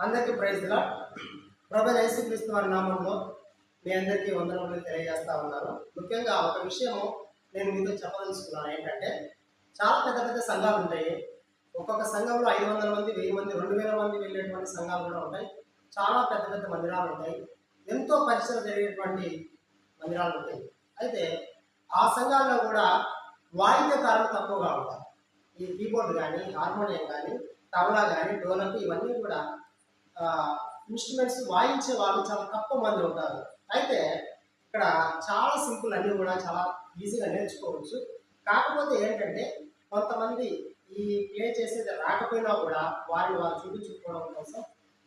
అందరికీ ప్రైజ్లా. ప్రభు యేసుక్రీస్తు వారి నామంలో మీ అందరికీ వందనములు తెలియజేస్తా ఉన్నాను. ముఖ్యంగా ఒక విషయము నేను మీతో చెప్పదలుచుకున్నాను. ఏంటంటే చాలా పెద్ద పెద్ద సంఘాలు ఉంటాయి. ఒక్కొక్క సంఘంలో 500 మంది, 1000 మంది, 2000 మంది వెళ్ళేటువంటి సంఘాలు కూడా ఉంటాయి. చాలా పెద్ద పెద్ద మందిరాలు ఉంటాయి. ఎంతో పరిచయం జరిగేటువంటి మందిరాలు ఉంటాయి. అయితే ఆ సంఘాల్లో కూడా వాయిద్యకారులు తక్కువగా ఉంటారు. ఈ కీబోర్డ్ కానీ, హార్మోనియం కానీ, తబలా కానీ, డోలకు ఇవన్నీ కూడా ఇన్స్ట్రుమెంట్స్ వాయించే వాళ్ళు చాలా తక్కువ మంది ఉంటారు. అయితే ఇక్కడ చాలా సింపుల్, అన్నీ కూడా చాలా ఈజీగా నేర్చుకోవచ్చు. కాకపోతే ఏంటంటే కొంతమంది ఈ ప్లే చేసేది రాకపోయినా కూడా వారిని వారు చూపించుకోవడం కోసం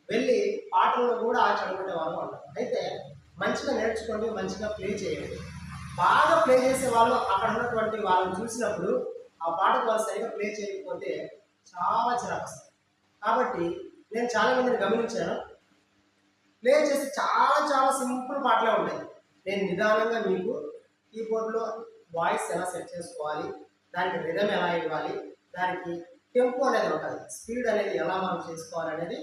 వెళ్ళి పాటలను కూడా చెడగొట్టే వాళ్ళు ఉంటారు. అయితే మంచిగా నేర్చుకోండి, మంచిగా ప్లే చేయండి. బాగా ప్లే చేసే వాళ్ళు అక్కడ ఉన్నటువంటి వాళ్ళని చూసినప్పుడు ఆ పాటకు వాళ్ళు సరిగా ప్లే చేయకపోతే చాలా చిరాకు వస్తుంది. కాబట్టి నేను చాలా మందిని గమనించాను, ప్లే చేసి చాలా చాలా సింపుల్ పాటలే ఉంటాయి. నేను నిదానంగా మీకు కీబోర్డ్లో వాయిస్ ఎలా సెట్ చేసుకోవాలి, దానికి రిథమ్ ఎలా ఇవ్వాలి, దానికి టెంపో అనేది ఉంటుంది, స్పీడ్ అనేది ఎలా మనం చేసుకోవాలి అనేది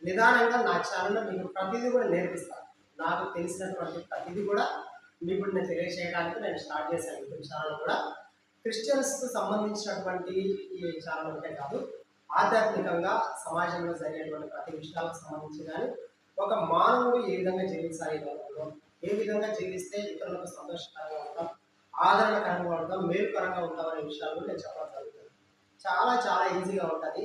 నిదానంగా నా ఛానల్లో మీకు ప్రతిదీ కూడా నేర్పిస్తాను. నాకు తెలిసినటువంటి ప్రతిదీ కూడా మీకు నేను తెలియజేయడానికి నేను స్టార్ట్ చేశాను. యూట్యూబ్ ఛానల్ కూడా క్రిస్టియన్స్కి సంబంధించినటువంటి ఈ ఛానల్ ఒకటే కాదు, ఆధ్యాత్మికంగా సమాజంలో జరిగేటువంటి ప్రతి విషయాలకు సంబంధించి కానీ ఒక మానవుడు ఏ విధంగా జీవించాలి, ఏ విధంగా జీవిస్తే ఇతరులకు సంతోషకరంగా ఉంటాం, ఆదరణకరంగా ఉంటాం, మేలుకరంగా ఉంటాం అనే విషయాలు నేను చెప్పడం జరుగుతుంది. చాలా చాలా ఈజీగా ఉంటుంది.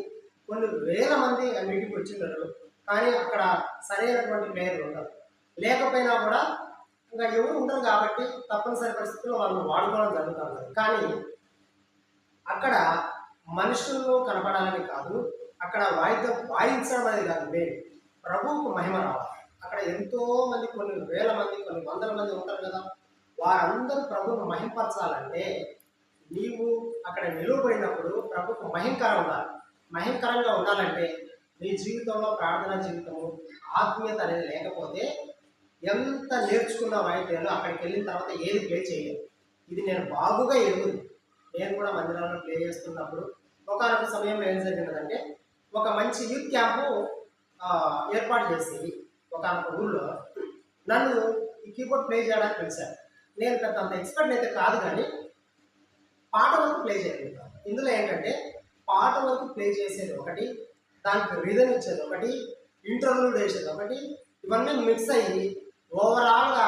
కొన్ని వేల మంది మీటింగ్కి వచ్చింటారు, కానీ అక్కడ సరైనటువంటి ప్లేయర్లు ఉండరు. లేకపోయినా కూడా ఇంకా ఎవరు ఉండరు కాబట్టి తప్పనిసరి పరిస్థితుల్లో వాళ్ళు వాడుకోవడం జరుగుతుంది. కానీ అక్కడ మనుషుల్లో కనపడాలని కాదు, అక్కడ వాయిద్యం వాయించడం అనేది కాదు, మెయిన్ ప్రభువుకు మహిమ రావాలి. అక్కడ ఎంతో మంది, కొన్ని వేల మంది, కొన్ని వందల మంది ఉంటారు కదా, వారందరూ ప్రభువును మహింపరచాలంటే నీవు అక్కడ నిలువబడినప్పుడు ప్రభువుకు మహింకరంగా ఉండాలంటే నీ జీవితంలో ప్రార్థనా జీవితము, ఆత్మీయత అనేది లేకపోతే ఎంత నేర్చుకున్న వాయిద్యాలు అక్కడికి వెళ్ళిన తర్వాత ఏది ప్లే చేయలేదు. ఇది నేను బాగుగా ఎరుగుతుంది. నేను కూడా మందిరాల్లో ప్లే చేస్తున్నప్పుడు ఒకనొక సమయంలో ఏం జరిగినదంటే, ఒక మంచి యూత్ క్యాంపు ఏర్పాటు చేసి ఒకనొక ఊళ్ళో నన్ను ఈ కీబోర్డ్ ప్లే చేయడానికి పిలిచారు. నేను పెద్ద అంత ఎక్స్పర్ట్ అయితే కాదు, కానీ పాట వరకు ప్లే చేయగలుగుతాను. ఇందులో ఏంటంటే పాట వరకు ప్లే చేసేది ఒకటి, దానికి రిథమ్ ఇచ్చేది ఒకటి, ఇంటర్వ్యూడ్ వేసేది ఒకటి, ఇవన్నీ మిక్స్ అయ్యి ఓవరాల్గా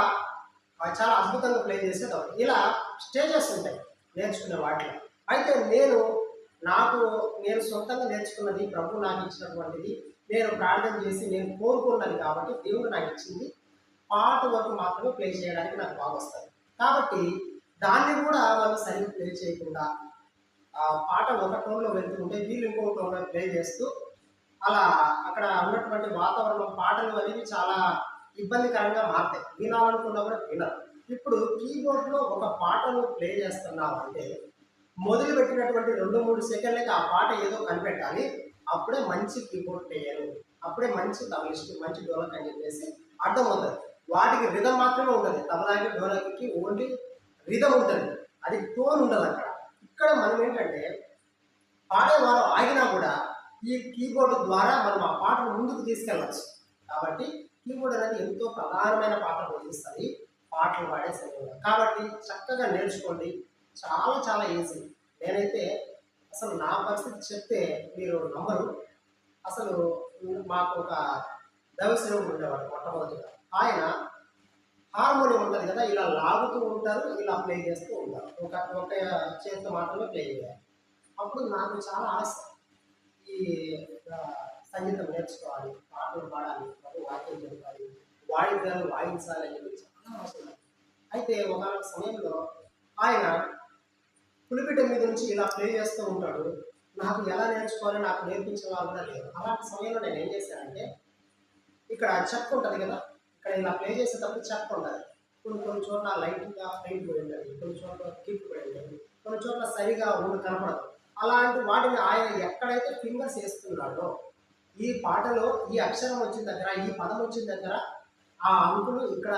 చాలా అద్భుతంగా ప్లే చేసేది ఒకటి. ఇలా స్టేజెస్ ఉంటాయి నేర్చుకునే వాటిలో. అయితే నేను సొంతంగా నేర్చుకున్నది, ప్రభు నాకు ఇచ్చినటువంటిది, నేను ప్రార్థన చేసి నేను కోరుకున్నది కాబట్టి దేవుడు నాకు ఇచ్చింది. పాట వరకు మాత్రమే ప్లే చేయడానికి నాకు బాగా వస్తుంది. కాబట్టి దాన్ని కూడా వాళ్ళు సరిగ్గా ప్లే చేయకుండా ఆ పాట ఒక టోన్లో వెళ్తుంటే వీళ్ళు ఇంకో టోన్లో ప్లే చేస్తూ అలా అక్కడ ఉన్నటువంటి వాతావరణం, పాటలు అనేవి చాలా ఇబ్బందికరంగా మారుతాయి. వినాలనుకున్నా కూడా వినరు. ఇప్పుడు కీబోర్డ్లో ఒక పాటను ప్లే చేస్తున్నావు అంటే మొదలుపెట్టినటువంటి 2-3 సెకండ్లకి ఆ పాట ఏదో కనిపెట్టాలి. అప్పుడే మంచి కీబోర్డ్ ప్లేయరు, అప్పుడే మంచి తబలిస్ట్, మంచి డోలక్ అని చెప్పేసి అర్థమవుతుంది. వాటికి రిథమ్ మాత్రమే ఉంటుంది. తబలాకి డోలక్కి ఓన్లీ రిథమ్ ఉంటుంది, అది టోన్ ఉండదు అక్కడ. ఇక్కడ మనం ఏంటంటే పాడేవారు ఆగినా కూడా ఈ కీబోర్డ్ ద్వారా మనం ఆ పాటను ముందుకు తీసుకెళ్ళచ్చు. కాబట్టి కీబోర్డ్ అనేది ఎంతో ప్రధానమైన పాత్ర పోషిస్తుంది పాటలు పాడే సమయంలో. కాబట్టి చక్కగా నేర్చుకోండి, చాలా చాలా ఈజీ. నేనైతే అసలు నా పరిస్థితి చెప్తే మీరు నమ్మరు. అసలు మాకు ఒక దైవసేవకుడు ఉండేవాడు మొట్టమొదటిగా. ఆయన హార్మోనియం ఉంటుంది కదా, ఇలా లాగుతూ ఉంటారు, ఇలా ప్లే చేస్తూ ఉంటారు. ఒక చేతితో మాత్రమే ప్లే చేయాలి. అప్పుడు నాకు చాలా ఆశ, ఈ సంగీతం నేర్చుకోవాలి, పాటలు పాడాలి, వాక్యం చెప్పాలి, వాయిద్యాలు వాయించాలి అని చెప్పి చాలా ఆశ. అయితే ఒకనొక సమయంలో ఆయన పులిపిట మీద నుంచి ఇలా ప్లే చేస్తూ ఉంటాడు. నాకు ఎలా నేర్చుకోవాలో నాకు నేర్పించే వాళ్ళు కూడా లేరు. అలాంటి సమయంలో నేను ఏం చేశానంటే, ఇక్కడ చెక్క ఉంటుంది కదా, ఇక్కడ ఇలా ప్లే చేసేటప్పుడు చెక్క ఉంటుంది. కొన్ని చోట్ల లైట్గా పెయింట్ పడి ఉంటుంది, కొన్ని చోట్ల కిక్ పడి ఉంటుంది, కొన్ని చోట్ల సరిగా ఊరు కనపడదు. అలాంటి వాటిని ఆయన ఎక్కడైతే ఫింగర్స్ వేస్తున్నాడో, ఈ పాటలో ఈ అక్షరం వచ్చిన దగ్గర, ఈ పదం వచ్చిన దగ్గర ఆ అంకులు ఇక్కడ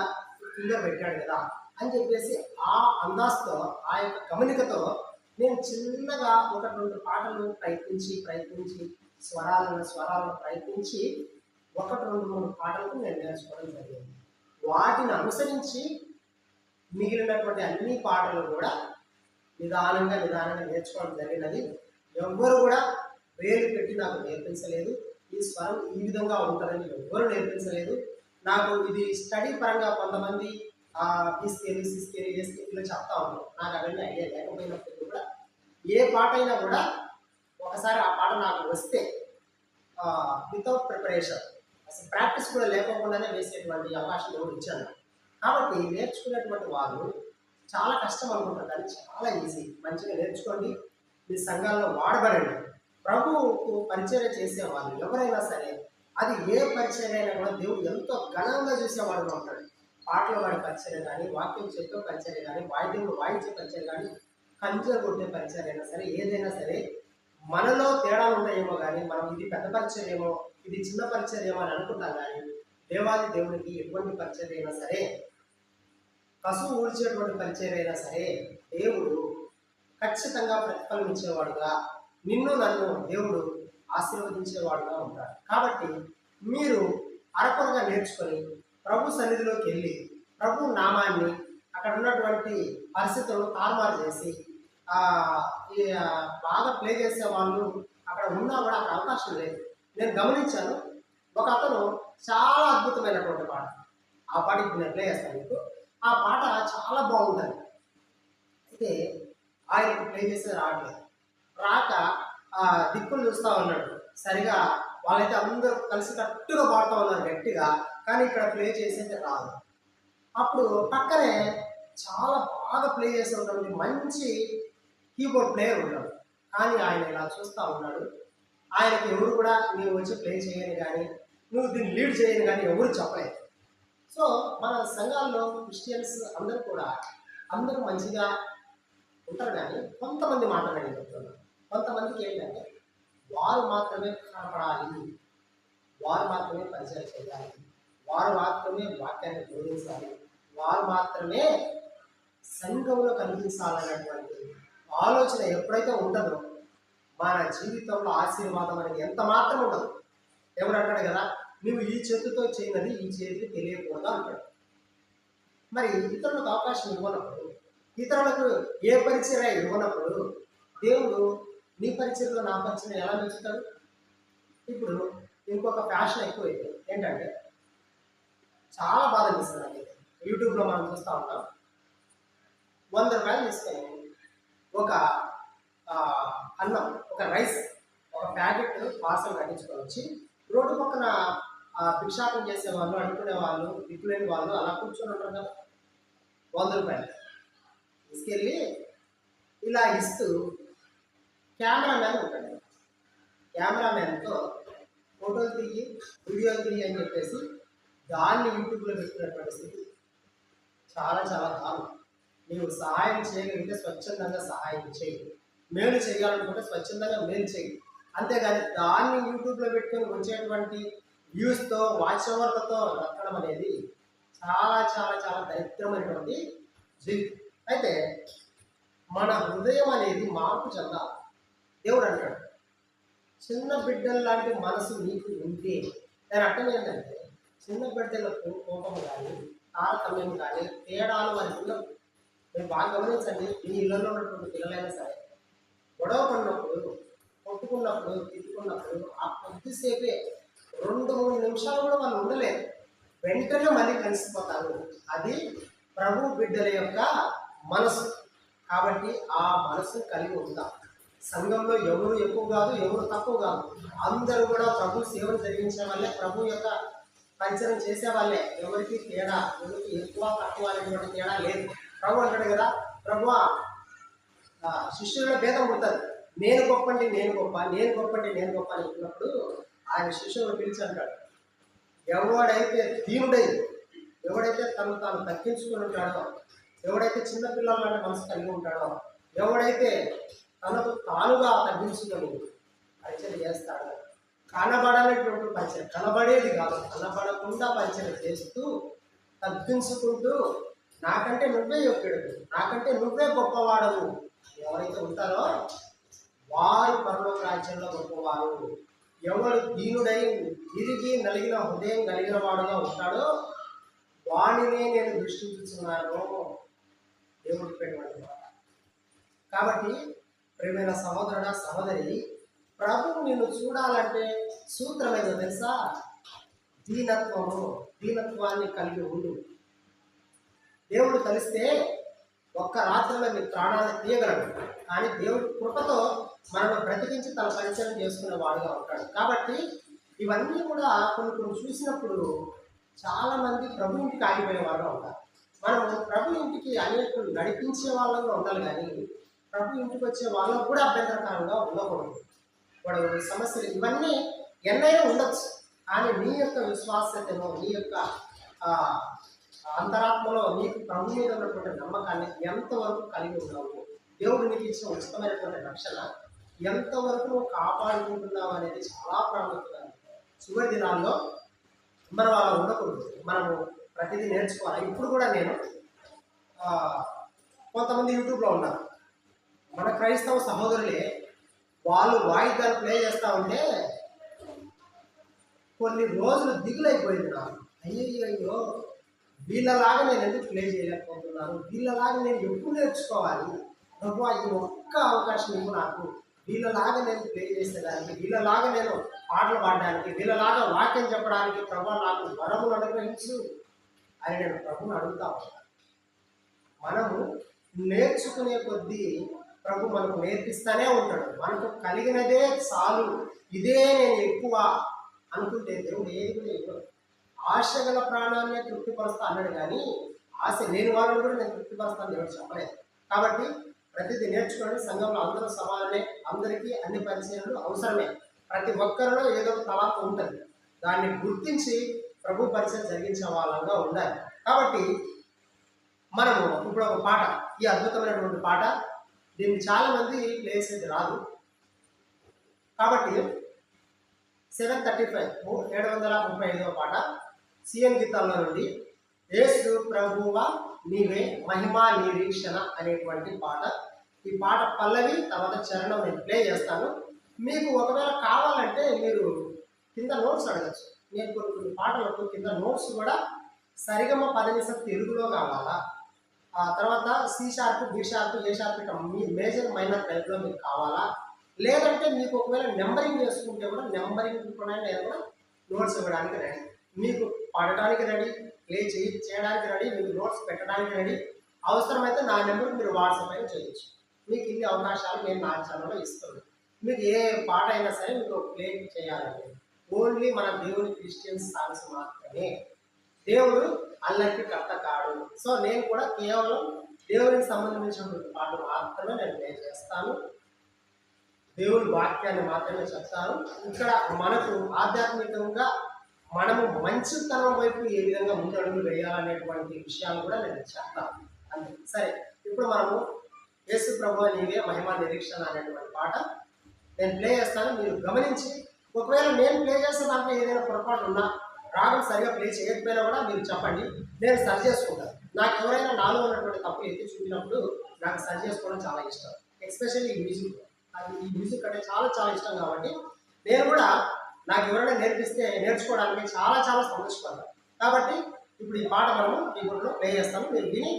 ఫింగర్ పెట్టాడు కదా అని చెప్పేసి ఆ అందాజుతో, ఆ యొక్క గమనికతో నేను చిన్నగా 1-2 పాటలు ప్రయత్నించి స్వరాలను ప్రయత్నించి ఒకటి రెండు మూడు పాటలకు నేను నేర్చుకోవడం జరిగింది. వాటిని అనుసరించి మిగిలినటువంటి అన్ని పాటలు కూడా నిదానంగా నేర్చుకోవడం జరిగినది. ఎవ్వరు కూడా వేలు పెట్టి నాకు నేర్పించలేదు. ఈ స్వరం ఈ విధంగా ఉంటుందని ఎవ్వరు నేర్పించలేదు. నాకు ఇది స్టడీ పరంగా కొంతమంది తీసుకెళ్ళి ఏ చెప్తా ఉంటారు. నాకు అవన్నీ ఐడియా లేకపోయినప్పుడు కూడా ఏ పాట అయినా కూడా ఒకసారి ఆ పాట నాకు వస్తే వితౌట్ ప్రిపరేషన్ అసలు ప్రాక్టీస్ కూడా లేకోకుండానే వేసేటువంటి అవకాశం ఎవరు ఇచ్చాను. కాబట్టి నేర్చుకునేటువంటి వాళ్ళు చాలా కష్టం అనుకుంటారు, కానీ చాలా ఈజీ. మంచిగా నేర్చుకోండి, మీ సంఘాల్లో వాడబడండి. ప్రభువుకు పరిచయం చేసేవాళ్ళు ఎవరైనా సరే, అది ఏ పరిచయం అయినా కూడా దేవుడు ఎంతో ఘనంగా చూసేవాడుగా ఉంటాడు. పాటలు వాడి పరిచయం కానీ, వాక్యం చెప్పే పరిచయం కానీ, వాయిద్యంలో వాయించే పరిచయం కానీ, కంచెలు కొట్టే పరిచయం అయినా సరే, ఏదైనా సరే మనలో తేడాలు ఉంటాయేమో కానీ మనం ఇది పెద్ద పరిచయం ఏమో, ఇది చిన్న పరిచయం ఏమో అని అనుకుంటాం. కానీ దేవాది దేవునికి ఎటువంటి పరిచయం అయినా సరే, కసువు ఊడ్చేటువంటి పరిచయం అయినా సరే, దేవుడు ఖచ్చితంగా ప్రతిఫలం ఇచ్చేవాడుగా, నిన్ను నన్ను దేవుడు ఆశీర్వదించేవాడుగా ఉంటాడు. కాబట్టి మీరు అరకొరగా నేర్చుకొని ప్రభు సన్నిధిలోకి వెళ్ళి ప్రభు నామాన్ని అక్కడ ఉన్నటువంటి పరిస్థితులను తారుమారు చేసి బాగా ప్లే చేసే వాళ్ళు అక్కడ ఉన్నా కూడా అక్కడ అవకాశం లేదు. నేను గమనించాను, ఒక అతను చాలా అద్భుతమైనటువంటి పాట, ఆ పాట ఇప్పుడు నేను ప్లే చేస్తాను మీకు. ఆ పాట చాలా బాగుంటుంది. అయితే ఆయనకు ప్లే చేసేది రావట్లేదు. రాక దిక్కులు చూస్తూ ఉన్నాడు. సరిగా వాళ్ళైతే అందరూ కలిసి కట్టుగా పాడుతూ ఉన్నారు గట్టిగా, కానీ ఇక్కడ ప్లే చేసేది రాదు. అప్పుడు పక్కనే చాలా బాగా ప్లే చేసేటువంటి మంచి కీబోర్డ్ ప్లేయర్ ఉన్నాడు. కానీ ఆయన ఇలా చూస్తూ ఉన్నాడు. ఆయనకి ఎవరు కూడా నువ్వు వచ్చి ప్లే చేయని కానీ, నువ్వు దీన్ని లీడ్ చేయని కానీ ఎవరు చెప్పలేదు. సో మన సంఘాల్లో క్రిస్టియన్స్ అందరూ కూడా అందరూ మంచిగా ఉంటారు, కానీ కొంతమంది మాట్లాడని చెప్తున్నారు. కొంతమందికి ఏంటంటే వారు మాత్రమే కనపడాలి, వారు మాత్రమే పరిచయం చేయాలి, వారు మాత్రమే వాక్యాన్ని బోధించాలి, వారు మాత్రమే సంఘంలో కనిపించాలనేటువంటి ఆలోచన ఎప్పుడైతే ఉంటుందో మన జీవితంలో ఆశీర్వాదం అనేది ఎంత మాత్రం ఉండదు. ఎవరు అంటాడు కదా, నువ్వు ఈ చేతితో చేయనది ఈ చేతికి తెలియకూడదు అంటాడు. మరి ఇతరులకు అవకాశం ఇవ్వనప్పుడు, ఇతరులకు ఏ పరిచయం ఇవ్వనప్పుడు దేవుడు నీ పరిచయంలో నా పరిచయం ఎలా మెచ్చుతాడు? ఇప్పుడు ఇంకొక ఫ్యాషన్ ఎక్కువైతే ఏంటంటే చాలా బాధ అనిపిస్తుంది నాకు. యూట్యూబ్లో మనం చూస్తూ ఉంటాం, 100 రూపాయలు తీసుకొని ఒక అన్నం, ఒక రైస్, ఒక ప్యాకెట్ పార్సల్ కట్టించుకొని వచ్చి రోడ్డు పక్కన భిక్షాటం చేసేవాళ్ళు, అడుక్కునే వాళ్ళు, దిక్కులేని వాళ్ళు అలా కూర్చొని ఉంటారు కదా. 100 రూపాయలు తీసుకెళ్ళి ఇలా ఇస్తూ కెమెరామ్యాన్ ఉంటాడు. కెమెరామ్యాన్తో ఫోటోలు తీయి, వీడియోలు తీయి అని చెప్పేసి దాన్ని యూట్యూబ్లో పెట్టినటువంటి స్థితి చాలా చాలా దారుణం. నీవు సహాయం చేయగలిగితే స్వచ్ఛందంగా సహాయం చేయి, మేలు చేయాలనుకుంటే స్వచ్ఛందంగా మేలు చేయి. అంతేగాని దాన్ని యూట్యూబ్లో పెట్టుకొని వచ్చేటువంటి వ్యూస్తో, వాచ్ ఓవర్లతో రక్కడం అనేది చాలా చాలా చాలా దరిద్రమైనటువంటి జీవితం. అయితే మన హృదయం అనేది మార్పు చెందాలి. దేవుడు అంటాడు, చిన్న బిడ్డల లాంటి మనసు నీకు ఉంటే, దాని అర్థం ఏంటంటే చిన్న బిడ్డలకు కోపం కానీ, తారతమ్యం కానీ, తేడాలు వారికి ఉండవు. మీరు బాగా గమనించండి, మీ ఇళ్లలో ఉన్నటువంటి పిల్లలైనా సరే గొడవ పడినప్పుడు, కొట్టుకున్నప్పుడు, తిట్టుకున్నప్పుడు ఆ కొద్దిసేపే 2-3 నిమిషాలు కూడా వాళ్ళు ఉండలేదు, వెంటనే మళ్ళీ కలిసిపోతారు. అది ప్రభు బిడ్డల యొక్క మనసు. కాబట్టి ఆ మనసు కలిగి ఉంటాం. సంఘంలో ఎవరు ఎక్కువ కాదు, ఎవరు తక్కువ కాదు, అందరూ కూడా ప్రభు సేవను జరిగించే వాళ్ళే, ప్రభు యొక్క పరిచయం చేసే వాళ్ళే. ఎవరికి తేడా, ఎవరికి ఎక్కువ తక్కువ అనేటువంటి తేడా లేదు. ప్రభు అంటాడు కదా, ప్రభు శిష్యుల భేదం పుడుతుంది. నేను గొప్పండి నేను గొప్ప, నేను గొప్పండి నేను గొప్ప అని చెప్పినప్పుడు ఆయన శిష్యులను పిలిచి అంటాడు, ఎవడైతే దీనుడై, ఎవడైతే తను తాను తగ్గించుకుని ఉంటాడో, ఎవడైతే చిన్నపిల్లల లాంటి మనసు కలిగి ఉంటాడో, ఎవడైతే తనకు తానుగా తగ్గించుకొని పరిచయం చేస్తాడో, కనబడనటువంటి పరిచయం, కనబడేది కాదు, కనబడకుండా పరిచయం చేస్తూ తగ్గించుకుంటూ నాకంటే నువ్వే యొక్కడు, నాకంటే నువ్వే గొప్పవాడవు ఎవరైతే ఉంటారో వారు పరలోక రాజ్యంలో గొప్పవారు. ఎవడు దీనుడై తిరిగి నలిగిన హృదయం కలిగిన వాడుగా ఉంటాడో వాడినే నేను దృష్టించుతున్నాను. దేవుడికి పెట్టినటువంటి మాట. కాబట్టి ప్రియమైన సహోదరుడా సహోదరి, ప్రభువు నిన్ను చూడాలంటే సూత్రం ఏదో తెలుసా? దీనత్వాన్ని కలిగి ఉండు. దేవుడు కలిస్తే ఒక్క రాత్రిలో నీ ప్రాణాన్ని తీయగలడు. కానీ దేవుడి కృపతో మనల్ని బ్రతికించి తన పరిచయం చేసుకునే వాడుగా ఉంటాడు. కాబట్టి ఇవన్నీ కూడా కొన్ని చూసినప్పుడు చాలామంది ప్రభు ఇంటికి ఆగిపోయే వాడుగా ఉంటారు. మనం ప్రభు ఇంటికి అనేకులు నడిపించే వాళ్ళగా ఉండాలి, కానీ ప్రభు ఇంటికి వచ్చే వాళ్ళకు కూడా అభ్యంతరకరంగా ఉండకూడదు. వాడు సమస్యలు ఇవన్నీ ఎన్నైనా ఉండొచ్చు, కానీ నీ యొక్క విశ్వాసతను, నీ యొక్క అంతరాత్మలో నీకు ప్రభు మీద ఉన్నటువంటి నమ్మకాన్ని ఎంతవరకు కలిగి ఉన్నావు, దేవుడు నీకు ఇచ్చిన ఉచితమైనటువంటి రక్షణ ఎంతవరకు నువ్వు కాపాడుకుంటున్నావు అనేది చాలా ప్రాముఖ్యత. చివరి దినాల్లో మనం అలా ఉండకూడదు. మనము ప్రతిదీ నేర్చుకోవాలి. ఇప్పుడు కూడా నేను కొంతమంది యూట్యూబ్లో ఉన్నారు, మన క్రైస్తవ సహోదరులే, వాళ్ళు వాయిద్యాలు ప్లే చేస్తూ ఉంటే కొన్ని రోజులు దిగులైపోయింది నాకు. అయ్యో వీళ్ళలాగా నేను ఎందుకు ప్లే చేయలేకపోతున్నాను, వీళ్ళలాగా నేను ఎప్పుడు నేర్చుకోవాలి ప్రభు, ఇది ఒక్క అవకాశం ఇవ్వు నాకు, వీళ్ళలాగా నేను ప్లే చేసేదానికి, వీళ్ళలాగా నేను పాటలు పాడడానికి, వీళ్ళలాగా వాక్యం చెప్పడానికి ప్రభు నాకు వరములు అనుగ్రహించు అని నేను ప్రభుని అడుగుతా ఉంటాను. మనము నేర్చుకునే కొద్దీ ప్రభు మనకు నేర్పిస్తూనే ఉంటాడు. మనకు కలిగినదే చాలు, ఇదే నేను ఎక్కువ అనుకుంటే దేవుడు ఏది కూడా ఇవ్వడు. ఆశ గల ప్రాణాన్ని తృప్తిపరుస్తా అన్నాడు, కానీ ఆశ లేని వాళ్ళని కూడా నేను తృప్తిపరుస్తాను దేవుడు చెప్పలేదు. కాబట్టి ప్రతిదీ నేర్చుకోండి. సంఘంలో అందరూ సమానమే, అందరికీ అన్ని పరిచయాలు అవసరమే. ప్రతి ఒక్కరిలో ఏదో ఒక తలాంత ఉంటుంది, దాన్ని గుర్తించి ప్రభు పరిచయం జరిగించే వాళ్ళంగా ఉండాలి. కాబట్టి మనము ఇప్పుడు ఒక పాట, ఈ అద్భుతమైనటువంటి పాట, దీన్ని చాలామంది ప్లే చేసేది రాదు. కాబట్టి 735 పాట సిఎన్ గీతాల్లో నుండి యేసు ప్రభువా నీవే మహిమా నిరీక్షణ అనేటువంటి పాట. ఈ పాట పల్లవి తర్వాత చరణం నేను ప్లే చేస్తాను. మీకు ఒకవేళ కావాలంటే మీరు కింద నోట్స్ అడగచ్చు. నేను కొన్ని పాటలకు కింద నోట్స్ కూడా సరిగమ పదనిస తెలుగులో కావాలా, ఆ తర్వాత C sharp, B sharp, A sharp ఇట్లా మీ మేజర్ మైనర్ టైప్లో మీకు కావాలా, లేదంటే మీకు ఒకవేళ నెంబరింగ్ చేసుకుంటే కూడా నెంబరింగ్ కూడా నేను కూడా నోట్స్ ఇవ్వడానికి రెడీ, మీకు పాడటానికి రెడీ, ప్లే చేయడానికి రెడీ, మీకు నోట్స్ పెట్టడానికి రెడీ. అవసరమైతే నా నెంబర్కి మీరు వాట్సాప్ అయినా చేయొచ్చు. మీకు ఇన్ని అవకాశాలు నేను నా ఛానల్లో ఇస్తున్నాను. మీకు ఏ పాట అయినా సరే మీకు ప్లే చేయాలంటే ఓన్లీ మన దేవుని క్రిస్టియన్ సాంగ్స్ మాత్రమే. దేవుడు అల్లరికి కర్త కాడు. సో నేను కూడా కేవలం దేవునికి సంబంధించినటువంటి పాటలు మాత్రమే నేను ప్లే చేస్తాను. దేవుడి వాక్యాన్ని మాత్రమే చెప్తాను. ఇక్కడ మనకు ఆధ్యాత్మికంగా మనము మంచితనం వైపు ఏ విధంగా ముందడుగు వేయాలనేటువంటి విషయాలు కూడా నేను చెప్తాను. అంతే. సరే, ఇప్పుడు మనము యేసు ప్రభువా నీవే మహిమా నిరీక్షణ అనేటువంటి పాట నేను ప్లే చేస్తాను. మీరు గమనించి ఒకవేళ నేను ప్లే చేసే దాంట్లో ఏదైనా పొరపాటు ఉన్నా, రాగం సరిగా ప్లే చేయకపోయినా కూడా మీరు చెప్పండి, నేను సరి చేసుకుంటాను. నాకు ఎవరైనా నాలో ఉన్నటువంటి తప్పులు ఎత్తి చూపినప్పుడు నాకు సరి చేసుకోవడం చాలా ఇష్టం. ఎస్పెషల్లీ ఈ మ్యూజిక్, అది ఈ మ్యూజిక్ అంటే చాలా చాలా ఇష్టం. కాబట్టి నేను కూడా నాకు ఎవరైనా నేర్పిస్తే నేర్చుకోవడానికి చాలా చాలా సంతోషపడతాను. కాబట్టి ఇప్పుడు ఈ పాట మనము కీబోర్డ్లో ప్లే చేస్తాము. మీరు విని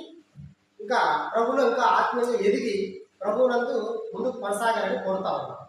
ఇంకా ప్రభువులో ఇంకా ఆత్మీయంగా ఎదిగి ప్రభువునందు ముందుకు కొనసాగాలని కోరుతా ఉన్నాను.